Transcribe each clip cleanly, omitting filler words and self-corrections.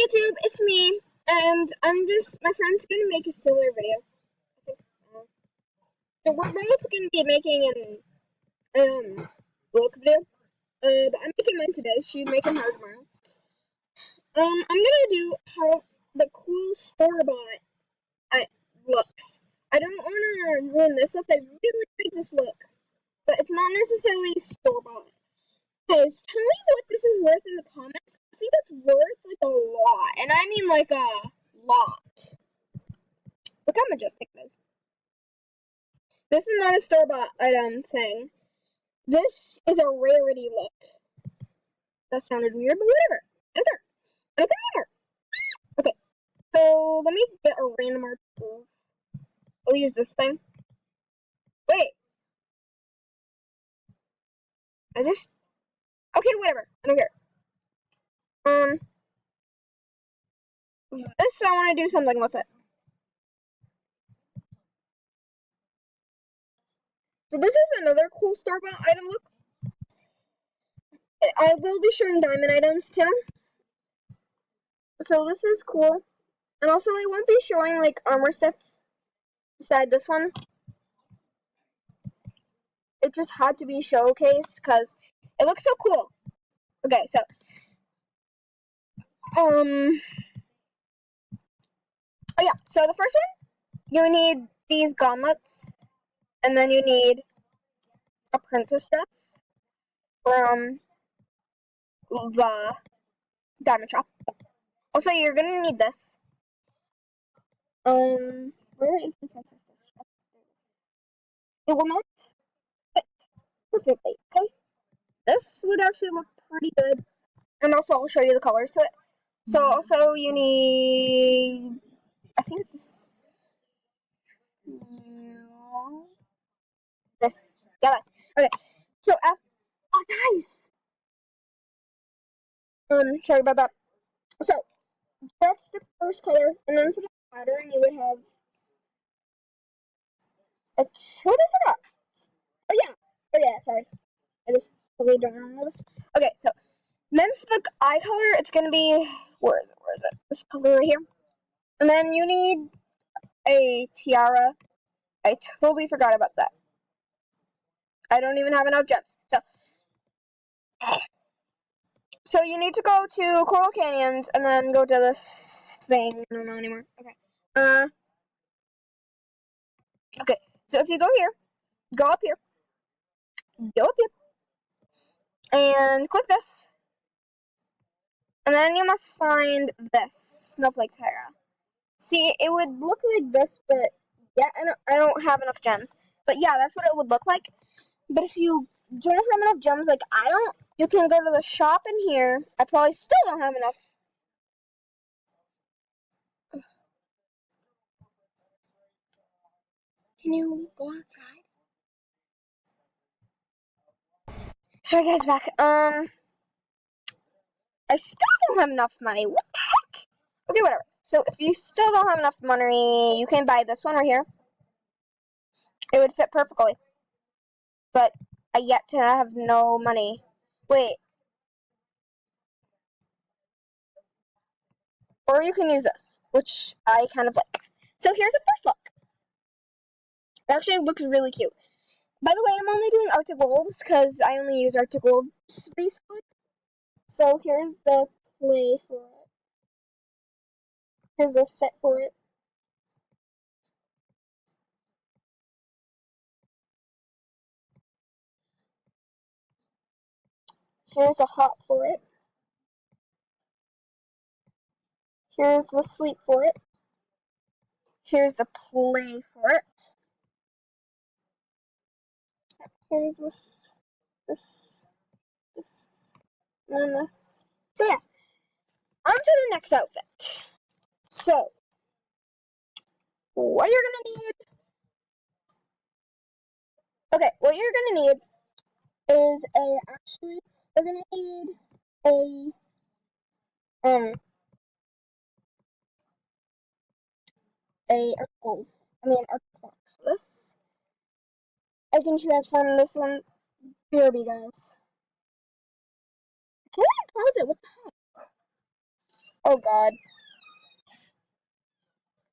YouTube, it's me, and my friend's gonna make a similar video. I think, so we're both gonna be making an, book video, but I'm making mine today, she's making hers tomorrow. I'm gonna do how the cool store-bought looks. I don't wanna ruin this look, I really like this look, but it's not necessarily store-bought. Guys, tell me what this is worth in the comments. I think it's worth like a lot, and I mean like a lot. Look how majestic it is. This is not a store-bought item thing. This is a rarity look. That sounded weird, but whatever. I don't care. Okay, so let me get a random article. I'll use this thing. Wait. Okay, whatever. I don't care. This, I want to do something with it. So this is another cool store-bought item look. I will be showing diamond items too. So this is cool. And also I won't be showing like armor sets beside this one. It just had to be showcased because it looks so cool. Okay, so oh yeah, so the first one, you need these gauntlets, and then you need a princess dress from the diamond shop. Also, you're gonna need this. Where is my princess dress? It will not fit perfectly, okay? This would actually look pretty good. And also, I'll show you the colors to it. So, also, you need, I think it's this. Yeah, that's, okay. So, oh, guys! Sorry about that. So, that's the first color. And then for the pattern, you would have, what did I forgot? Oh, yeah, sorry. I just totally don't remember this. Okay, so, then for the eye color, it's gonna be, where is it? This color right here. And then you need a tiara. I totally forgot about that. I don't even have enough gems. So you need to go to Coral Canyons and then go to this thing. I don't know anymore. Okay. Okay. So if you go here, go up here, and click this, and then you must find this Snowflake Tiara. See, it would look like this, but yeah, I don't have enough gems. But yeah, that's what it would look like. But if you don't have enough gems, like I don't, you can go to the shop in here. I probably still don't have enough. Can you go outside? Sorry guys, back. I still don't have enough money. What the heck? Okay, whatever. So if you still don't have enough money, you can buy this one right here. It would fit perfectly. But I yet to have no money. Wait. Or you can use this, which I kind of like. So here's the first look. It actually looks really cute. By the way, I'm only doing Arctic Wolves because I only use Arctic Wolves basically. So here's the play for it. Here's the set for it. Here's the hop for it. Here's the sleep for it. Here's the play for it. Here's this, and then this. So yeah, on to the next outfit. So, what you're gonna need, okay, what you're gonna need is we're gonna need a this. I can transform this one. BRB, guys. Can I pause it? What the heck? Oh god.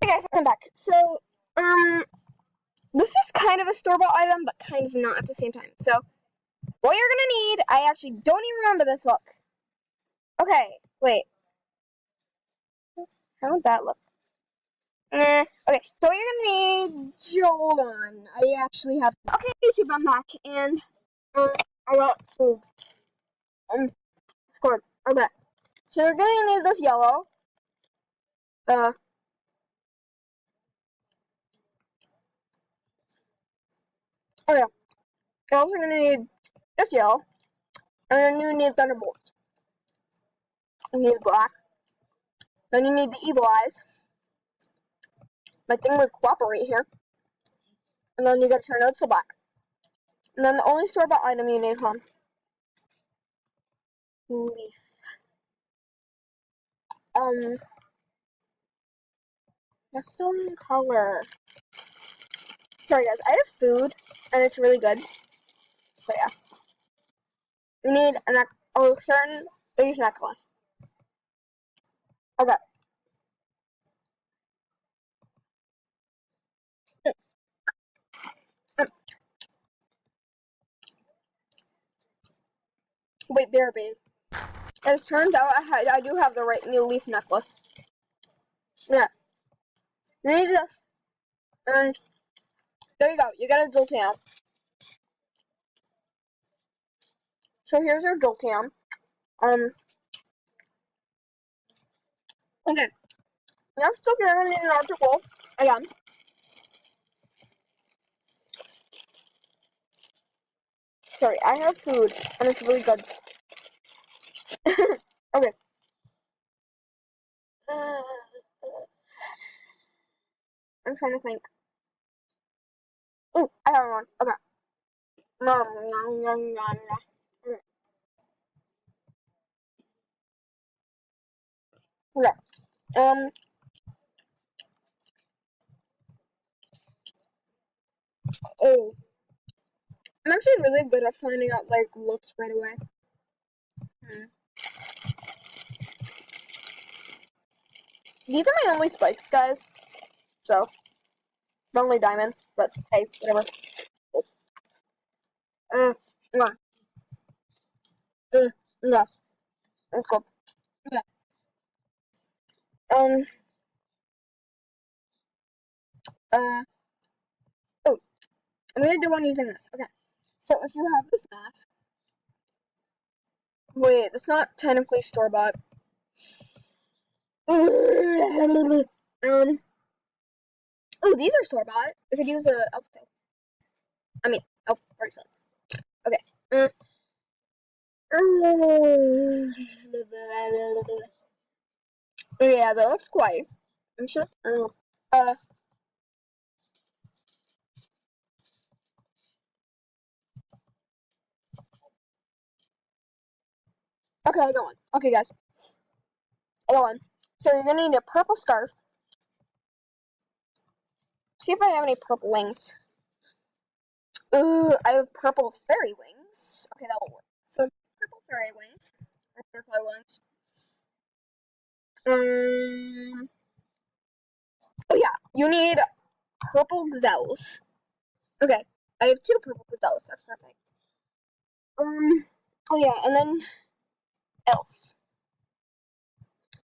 Hey guys, I'm back. So, this is kind of a store-bought item, but kind of not at the same time. So, what you're gonna need, I actually don't even remember this look. Okay, wait. How would that look? Nah. Okay, so what you're gonna need, hold on. I actually have, okay, YouTube, I'm back, and, I got food. Scored. Okay. So you're gonna need this yellow. Oh yeah. You're also gonna need this yellow. And then you need Thunderbolts. You need black. Then you need the evil eyes. My thing would cooperate here. And then you gotta turn it to black. And then the only store-bought item you need, leaf. That's still in color. Sorry guys, I have food, and it's really good. So yeah. You need a certain leaf necklace. Okay. Wait, BRB. As turns out, I do have the right new leaf necklace. Yeah. You need this. And there you go. You got a Jolteon. So here's your Jolteon. Okay. Now still gonna need an article. Again. Sorry, I have food, and it's really good. Okay. I'm trying to think. Ooh, I have one. Okay. Okay. Oh. I'm actually really good at finding out, like, looks right away. These are my only spikes, guys. So, only diamond, but hey, whatever. No. No. Let's go. Okay. Uh, oh, I'm gonna do one using this. Okay. So if you have this mask, wait, it's not technically store-bought. Oh, these are store-bought. I could use a elf tail. I mean, elf bracelets. Okay. Yeah, that looks quiet. I'm sure. Uh, okay, I got one. Okay, guys. I got one. So you're gonna need a purple scarf. See if I have any purple wings. I have purple fairy wings. Okay, that will work. So purple fairy wings. Or butterfly wings. Oh yeah, you need purple gazelles. Okay, I have two purple gazelles. That's perfect. Oh yeah, and then elf.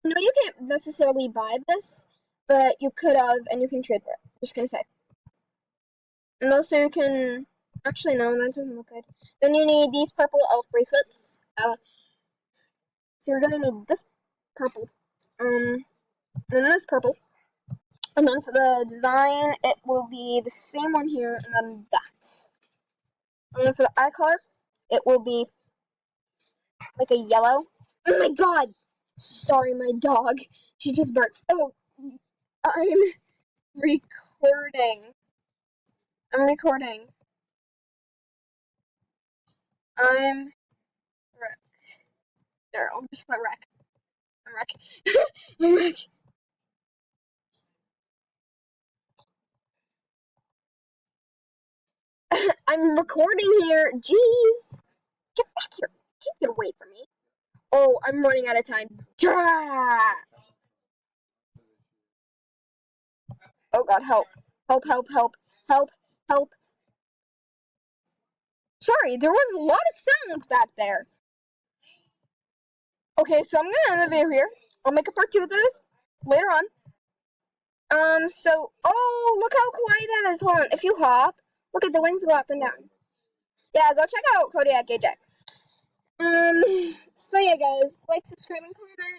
No, you can't necessarily buy this, but you could have, and you can trade for it. Just gonna say. And also you can. Actually, no, that doesn't look good. Then you need these purple elf bracelets. So you're gonna need this purple. And then this purple. And then for the design, it will be the same one here, and then that. And then for the eye color, it will be like a yellow. Oh my god! Sorry, my dog. She just barks. Oh, I'm recording. I'm recording. I'm wreck. There, I'll just put wreck. I'm wreck. I'm wreck. I'm recording here. Jeez. Get back here. Can't get away from me. Oh, I'm running out of time. Oh god, help. Help, help, help, help, help. Sorry, there was a lot of sounds back there. Okay, so I'm gonna end the video here. I'll make a part 2 of this later on. Oh, look how quiet that is. Hold on, if you hop, look at the wings go up and down. Yeah, go check out Kodiak Ajax. So yeah, guys, like, subscribe, and comment.